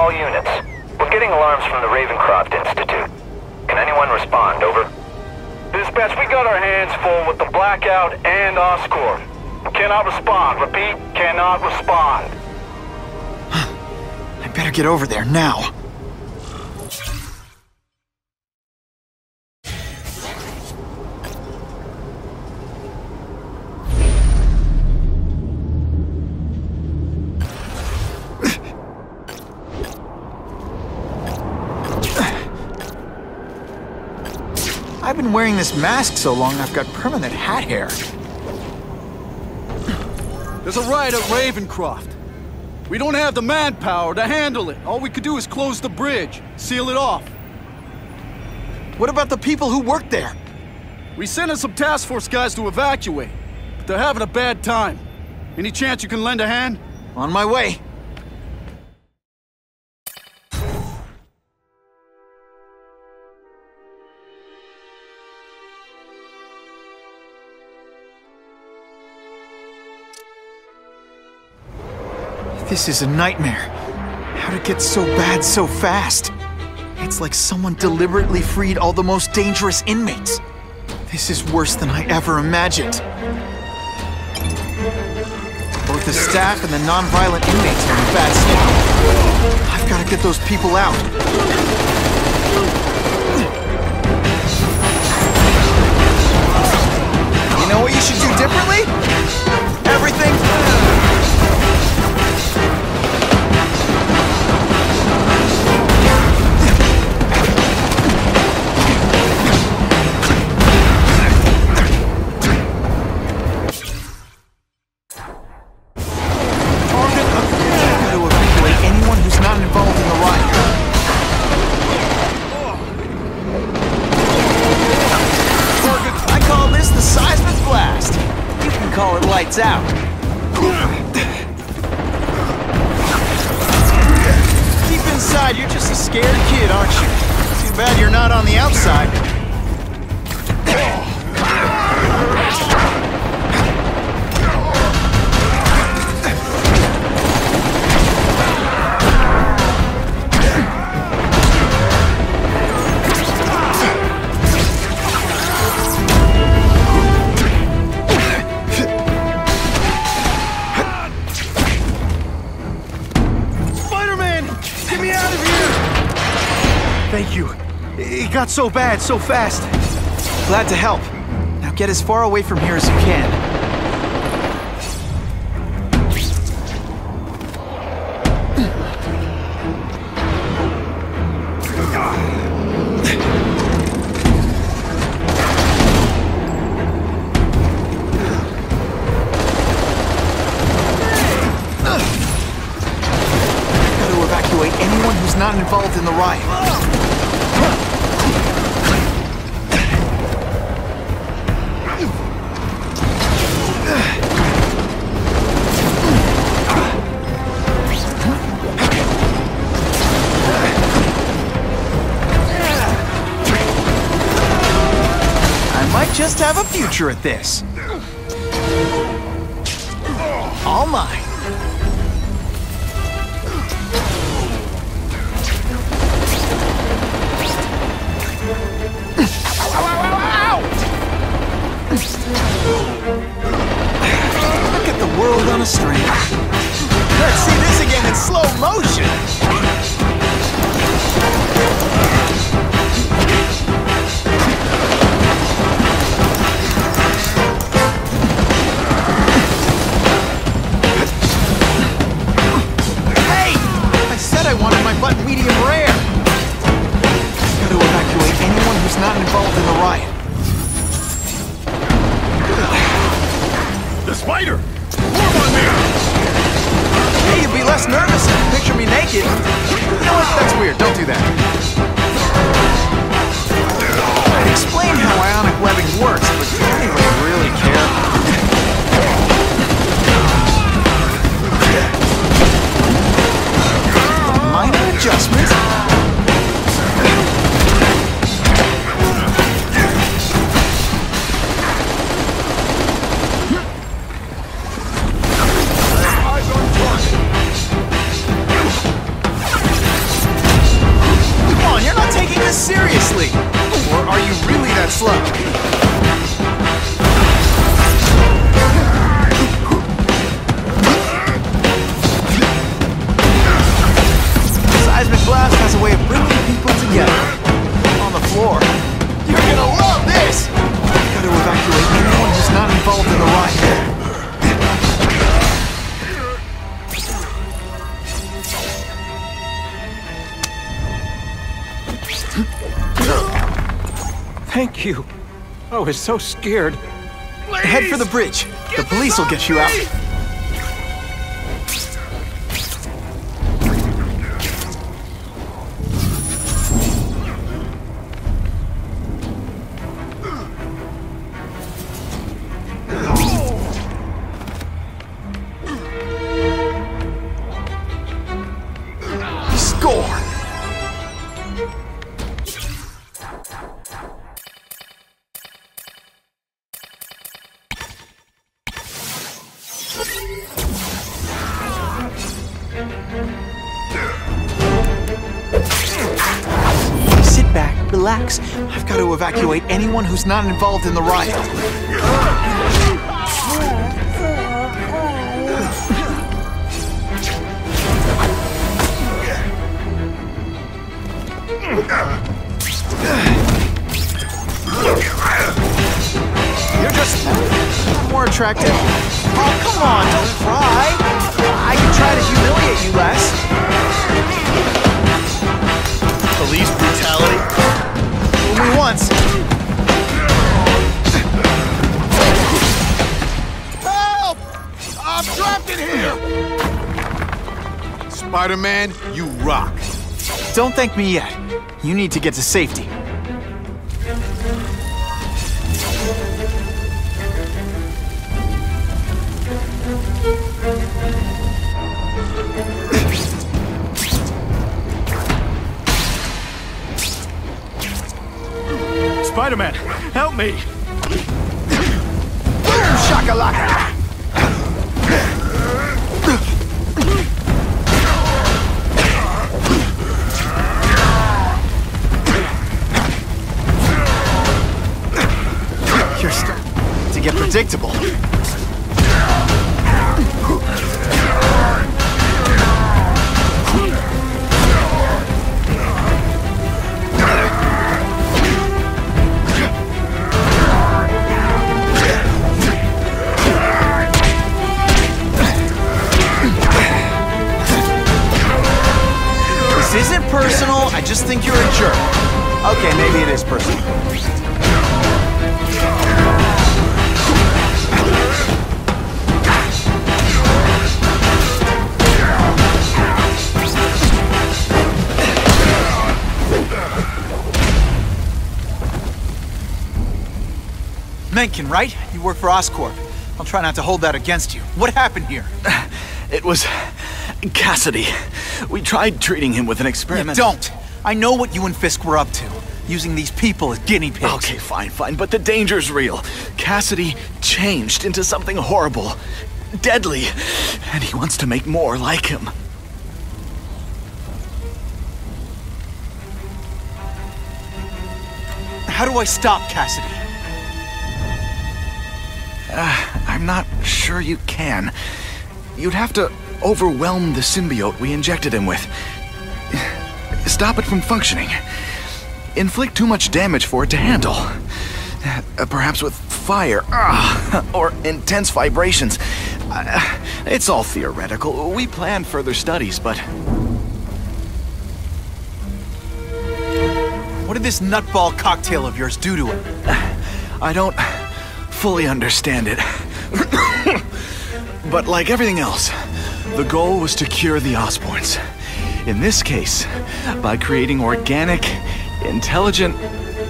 All units. We're getting alarms from the Ravencroft Institute. Can anyone respond? Over. Dispatch, we got our hands full with the Blackout and Oscorp. Cannot respond. Repeat, cannot respond. I better get over there now. I've been wearing this mask so long I've got permanent hat hair. There's a riot at Ravencroft. We don't have the manpower to handle it. All we could do is close the bridge, seal it off. What about the people who work there? We sent in some task force guys to evacuate, but they're having a bad time. Any chance you can lend a hand? On my way. This is a nightmare. How'd it get so bad so fast? It's like someone deliberately freed all the most dangerous inmates. This is worse than I ever imagined. Both the staff and the non-violent inmates are in bad state. I've got to get those people out. You know what you should do differently? Everything. Out. Deep inside, you're just a scared kid, aren't you? Too bad you're not on the outside. Thank you. It got so bad, so fast. Glad to help. Now get as far away from here as you can. Got to evacuate anyone who's not involved in the riot. Just have a future at this. All mine. Look at the world on a string. Let's see this again in slow motion. Not involved in the riot. The spider! Form on me! Hey, you'd be less nervous if you picture me naked. You know what? That's weird. Don't do that. I'd explain how ionic webbing works, but do anyone really care? Minor adjustments. Really? Or are you really that slow? Seismic blast has a way of bringing people together. On the floor. You're gonna love this! I've got to evacuate anyone who's not involved in the riot. Thank you. I was so scared. Please. Head for the bridge. The police will get you out. Score! Sit back, relax. I've got to evacuate anyone who's not involved in the riot. You're just more attractive. Oh, come on, don't cry. I can try to humiliate you less. Police brutality? Only once. Help! I'm trapped in here! Spider-Man, you rock. Don't thank me yet. You need to get to safety. Spider-Man, help me! Boom, shakalaka! You're starting to get predictable. This isn't personal, I just think you're a jerk. Okay, maybe it is personal. Mencken, right? You work for Oscorp. I'll try not to hold that against you. What happened here? It was Cassidy. We tried treating him with an experiment. You don't. I know what you and Fisk were up to. Using these people as guinea pigs. Okay, fine, but the danger's real. Cassidy changed into something horrible, deadly, and he wants to make more like him. How do I stop Cassidy? I'm not sure you can. You'd have to overwhelm the symbiote we injected him with. Stop it from functioning. Inflict too much damage for it to handle. Perhaps with fire, or intense vibrations. It's all theoretical. We plan further studies, but... What did this nutball cocktail of yours do to him? I don't fully understand it. But like everything else, the goal was to cure the Osborns. In this case, by creating organic, intelligent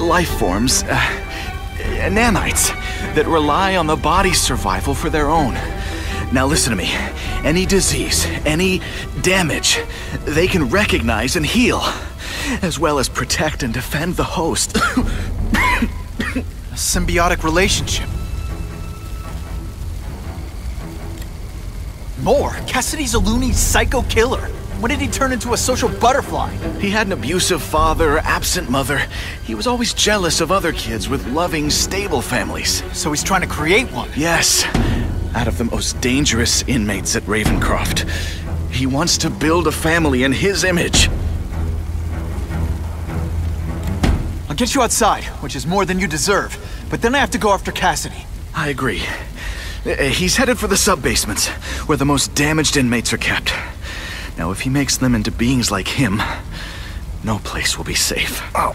life forms, nanites, that rely on the body's survival for their own. Now listen to me. Any disease, any damage, they can recognize and heal, as well as protect and defend the host. A symbiotic relationship. More? Cassidy's a loony psycho killer. When did he turn into a social butterfly? He had an abusive father, absent mother. He was always jealous of other kids with loving, stable families. So he's trying to create one? Yes, out of the most dangerous inmates at Ravencroft. He wants to build a family in his image. I'll get you outside, which is more than you deserve. But then I have to go after Cassidy. I agree. He's headed for the sub-basements, where the most damaged inmates are kept. Now, if he makes them into beings like him, no place will be safe. Oh.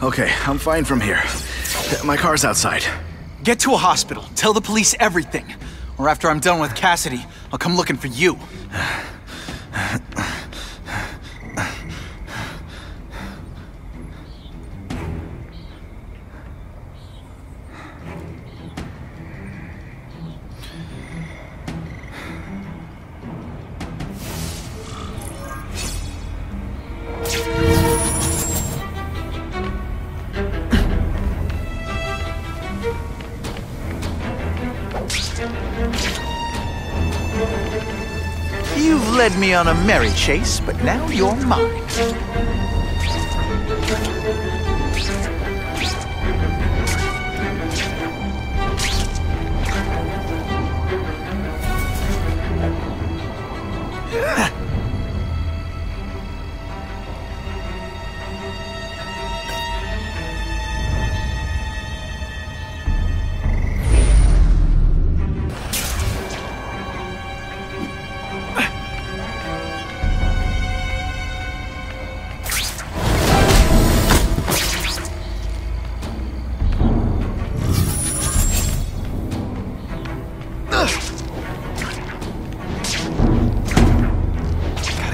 Okay, I'm fine from here. My car's outside. Get to a hospital. Tell the police everything. Or after I'm done with Cassidy, I'll come looking for you. You've led me on a merry chase, but now you're mine.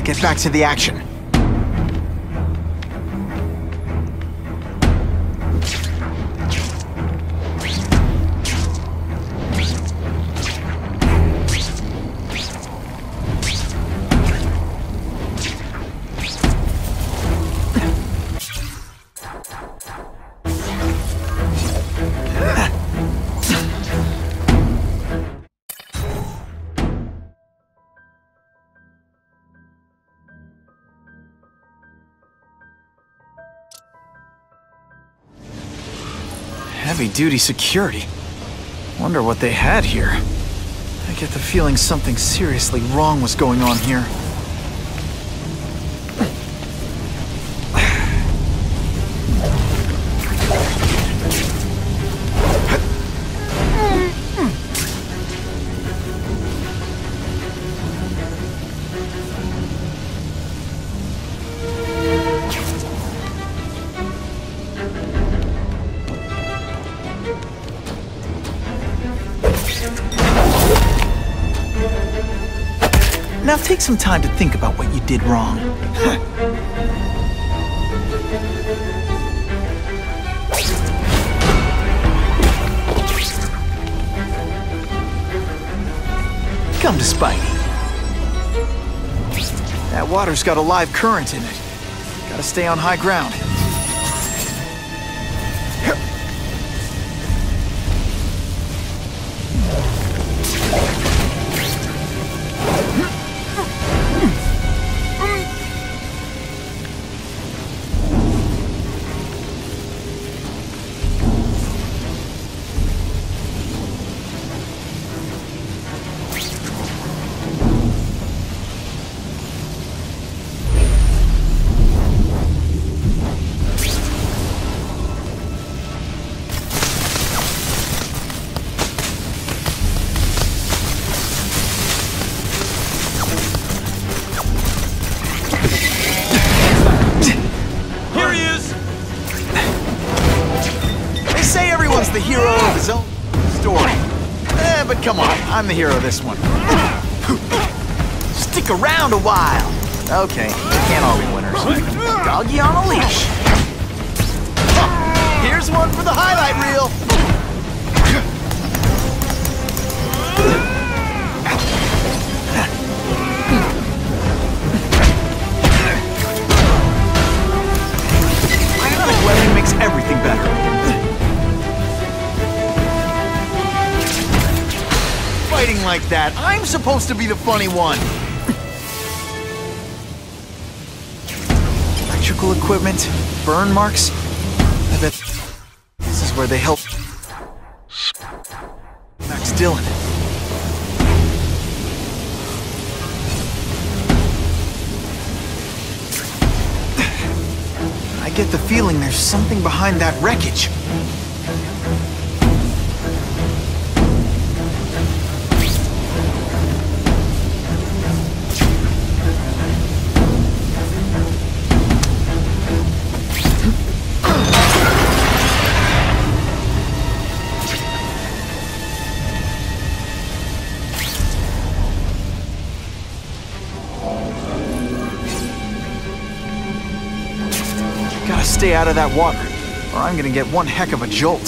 Get back to the action. Heavy-duty security. Wonder what they had here. I get the feeling something seriously wrong was going on here. Now take some time to think about what you did wrong. Come to Spidey. That water's got a live current in it. Gotta stay on high ground. The hero of his own story. But come on, I'm the hero of this one. Stick around a while. Okay, can't all be winners. Doggy on a leash. Here's one for the highlight reel. like that. I'm supposed to be the funny one. Electrical equipment, burn marks. I bet this is where they help Max Dillon. I get the feeling there's something behind that wreckage. Stay out of that water, or I'm gonna get one heck of a jolt.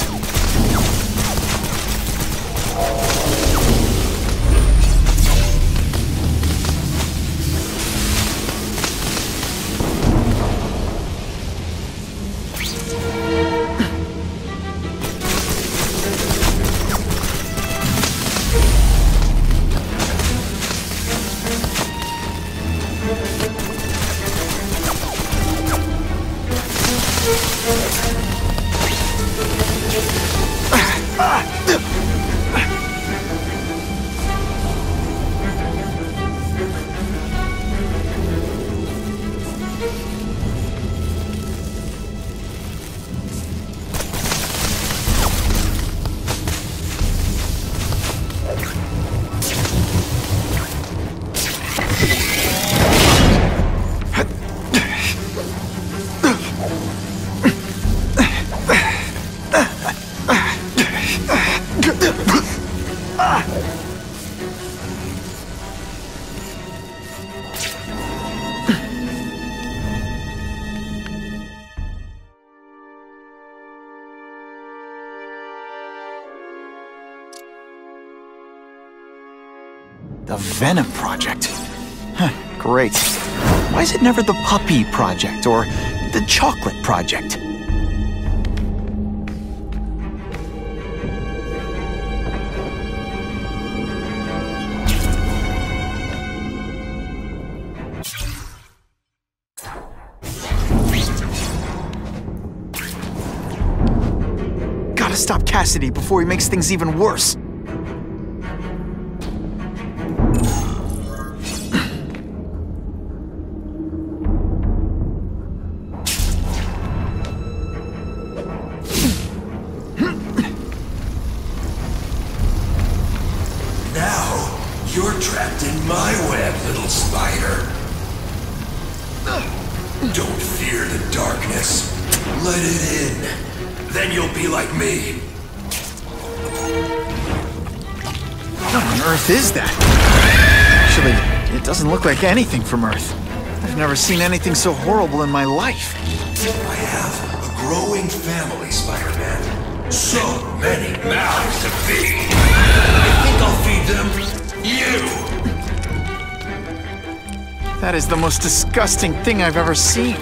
The Venom Project? Huh, great. Why is it never the Puppy Project or the Chocolate Project? Gotta stop Cassidy before he makes things even worse. You're trapped in my web, little spider. Don't fear the darkness. Let it in. Then you'll be like me. What on earth is that? Actually, it doesn't look like anything from Earth. I've never seen anything so horrible in my life. I have a growing family, Spider-Man. So many mouths to feed. I think I'll feed them. You! That is the most disgusting thing I've ever seen.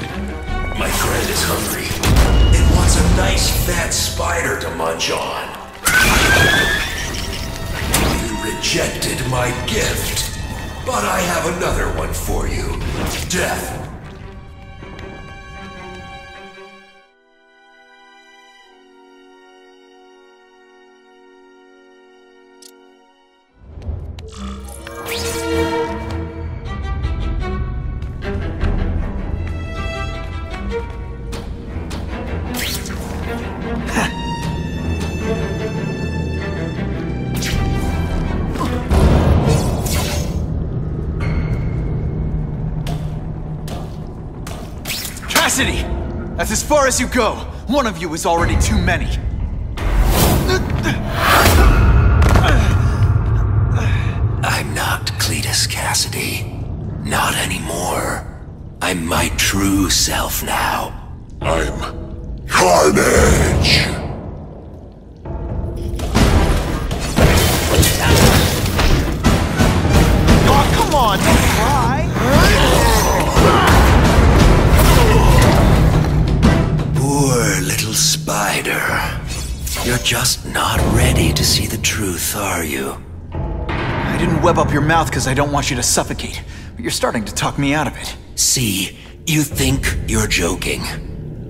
My friend is hungry. It wants a nice fat spider to munch on. You rejected my gift, but I have another one for you. Death. Cassidy! That's as far as you go. One of you is already too many. I'm not Cletus Cassidy. Not anymore. I'm my true self now. I'm Carnage! Oh, come on, don't cry! Poor little spider. You're just not ready to see the truth, are you? I didn't web up your mouth because I don't want you to suffocate, but you're starting to talk me out of it. See, you think you're joking,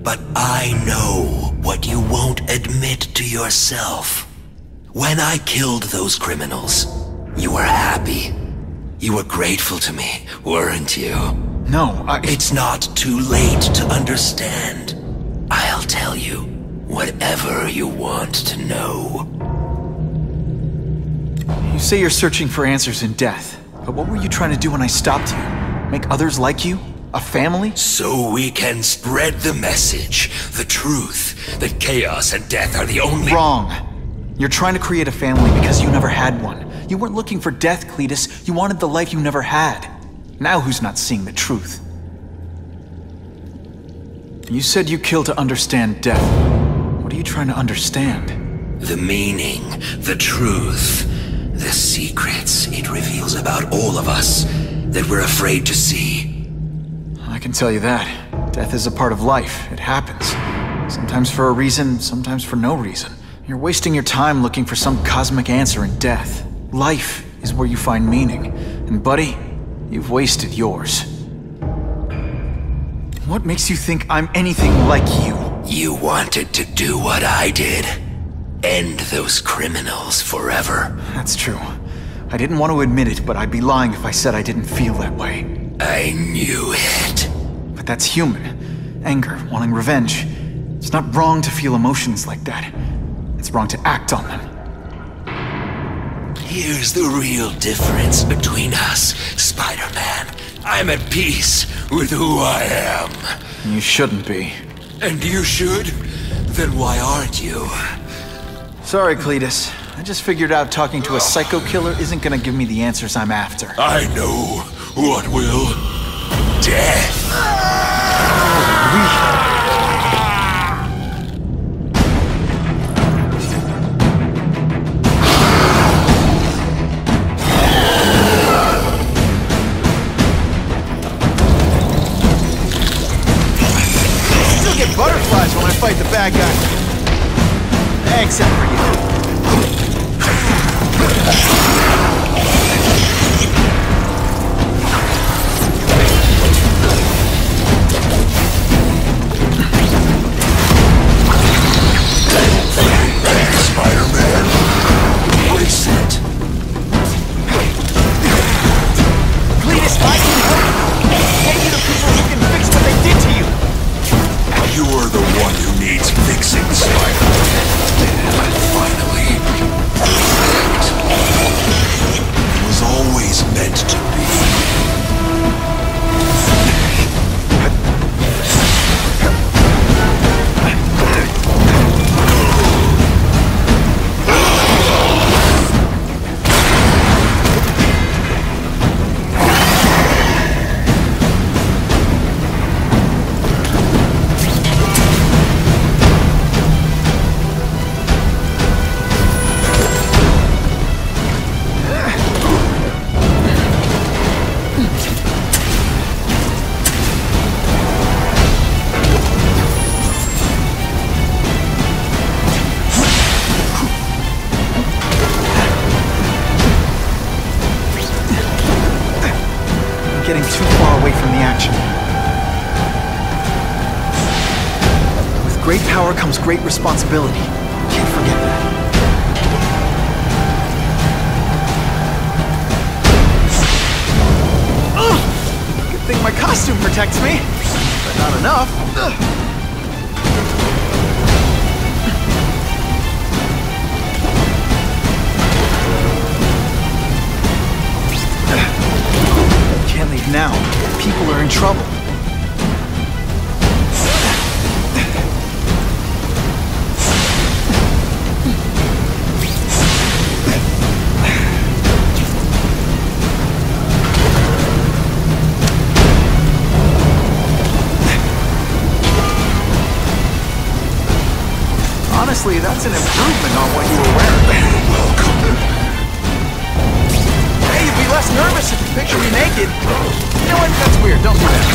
but I know what you won't admit to yourself. When I killed those criminals, you were happy. You were grateful to me, weren't you? No, It's not too late to understand. I'll tell you whatever you want to know. You say you're searching for answers in death, but what were you trying to do when I stopped you? Make others like you? A family? So we can spread the message, the truth, that chaos and death are the only— Wrong. You're trying to create a family because you never had one. You weren't looking for death, Cletus. You wanted the life you never had. Now who's not seeing the truth? You said you kill to understand death. What are you trying to understand? The meaning, the truth, the secrets it reveals about all of us that we're afraid to see. I can tell you that. Death is a part of life. It happens. Sometimes for a reason, sometimes for no reason. You're wasting your time looking for some cosmic answer in death. Life is where you find meaning. And buddy, you've wasted yours. What makes you think I'm anything like you? You wanted to do what I did. End those criminals forever. That's true. I didn't want to admit it, but I'd be lying if I said I didn't feel that way. I knew it. But that's human. Anger, wanting revenge. It's not wrong to feel emotions like that. It's wrong to act on them. Here's the real difference between us, Spider-Man. I'm at peace with who I am. You shouldn't be. And you should? Then why aren't you? Sorry, Cletus. I just figured out talking to a psycho killer isn't gonna give me the answers I'm after. I know what will. Death. Butterflies when I fight the bad guy. Except for you. Spider-Man. Reset. Cletus, I can help. Get you the people who can fix what they did to you. You're the one who needs fixing, Spider-Man. Finally, perfect. It was always meant to be. Getting too far away from the action. With great power comes great responsibility. Can't forget that. Good thing my costume protects me, but not enough. Can't leave now. People are in trouble. Honestly, that's an improvement on what you were wearing. You're welcome. Hey, you'd be less nervous if you picture me naked. You know what? That's weird. Don't do that.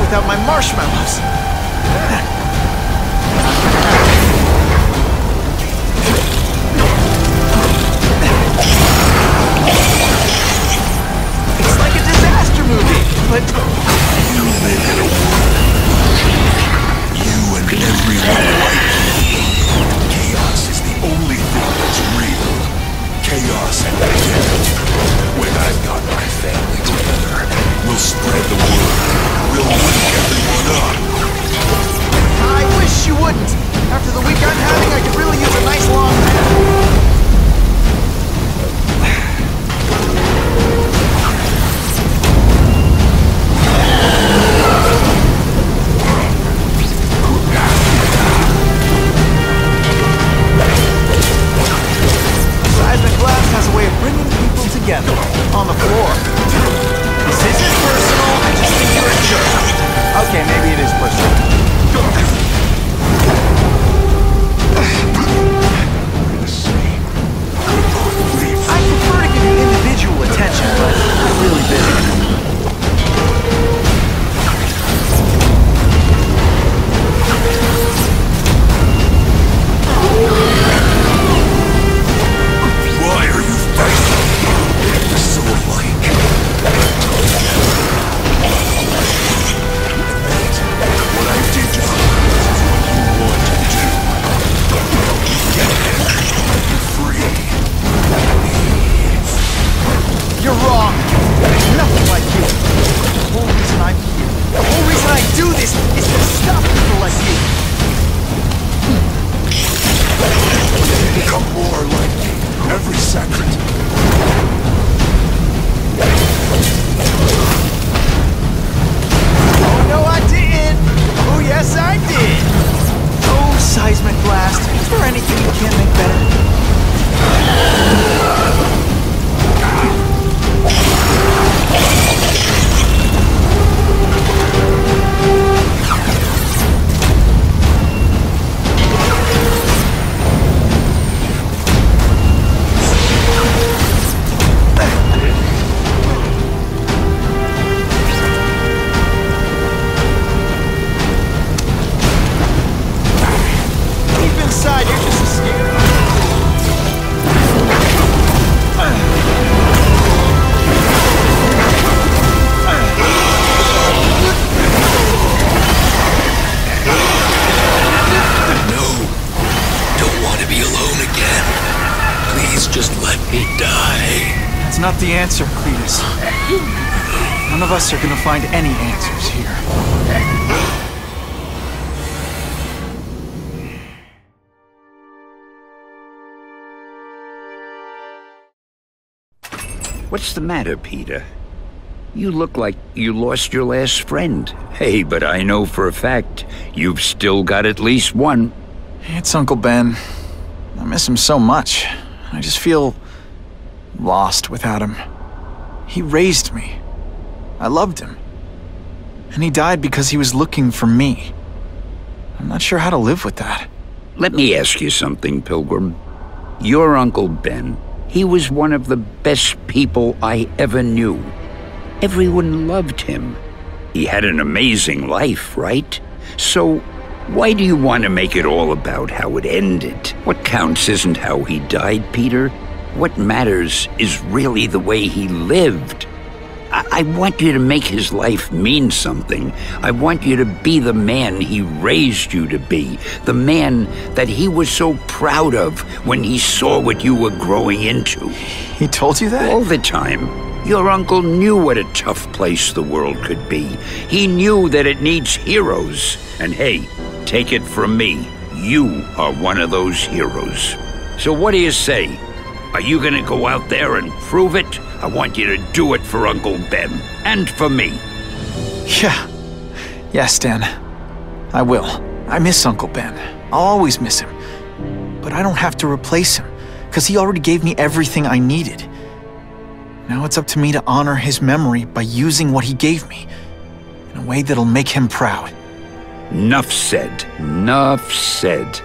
Without my marshmallows. on the floor. This isn't personal, I just think you're a jerk. Okay, maybe it is personal. I prefer to give you individual attention, but I'm really busy. Why are you fighting? We're so alike. What I did to you is what you want to do. Get him. You're free. You're wrong. Nothing like you. The whole reason I'm here, the whole reason I do this is to stop people like you. Become more like me every second. Oh no, I didn't. Oh yes, I did. Oh, seismic blast. Is there anything you can't make better? Deep inside, you're just scared. No. Don't want to be alone again. Please just let me die. That's not the answer, Cletus. None of us are gonna find any answers here. What's the matter, Peter? You look like you lost your last friend. Hey, but I know for a fact you've still got at least one. It's Uncle Ben. I miss him so much. I just feel lost without him. He raised me. I loved him. And he died because he was looking for me. I'm not sure how to live with that. Let me ask you something, Pilgrim. Your Uncle Ben, he was one of the best people I ever knew. Everyone loved him. He had an amazing life, right? So, why do you want to make it all about how it ended? What counts isn't how he died, Peter. What matters is really the way he lived. I want you to make his life mean something. I want you to be the man he raised you to be. The man that he was so proud of when he saw what you were growing into. He told you that? All the time. Your uncle knew what a tough place the world could be. He knew that it needs heroes. And hey, take it from me, you are one of those heroes. So what do you say? Are you gonna go out there and prove it? I want you to do it for Uncle Ben, and for me. Yeah. Yes, Dan. I will. I miss Uncle Ben. I'll always miss him. But I don't have to replace him, because he already gave me everything I needed. Now it's up to me to honor his memory by using what he gave me, in a way that'll make him proud. Nuff said. Nuff said.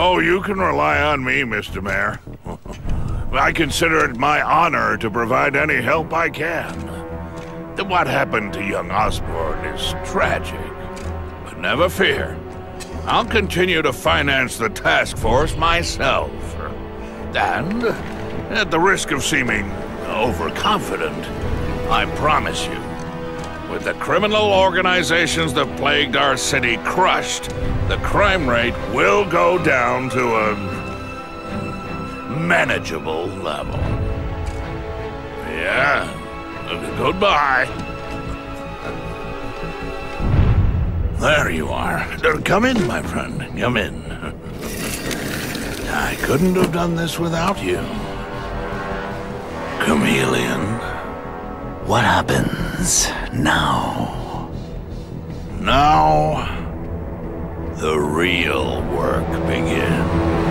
Oh, you can rely on me, Mr. Mayor. I consider it my honor to provide any help I can. What happened to young Osborn is tragic, but never fear. I'll continue to finance the task force myself. And, at the risk of seeming overconfident, I promise you, with the criminal organizations that plagued our city crushed, the crime rate will go down to a manageable level. Yeah, goodbye. There you are. Come in, my friend. Come in. I couldn't have done this without you. Chameleon. What happens now? Now, the real work begins.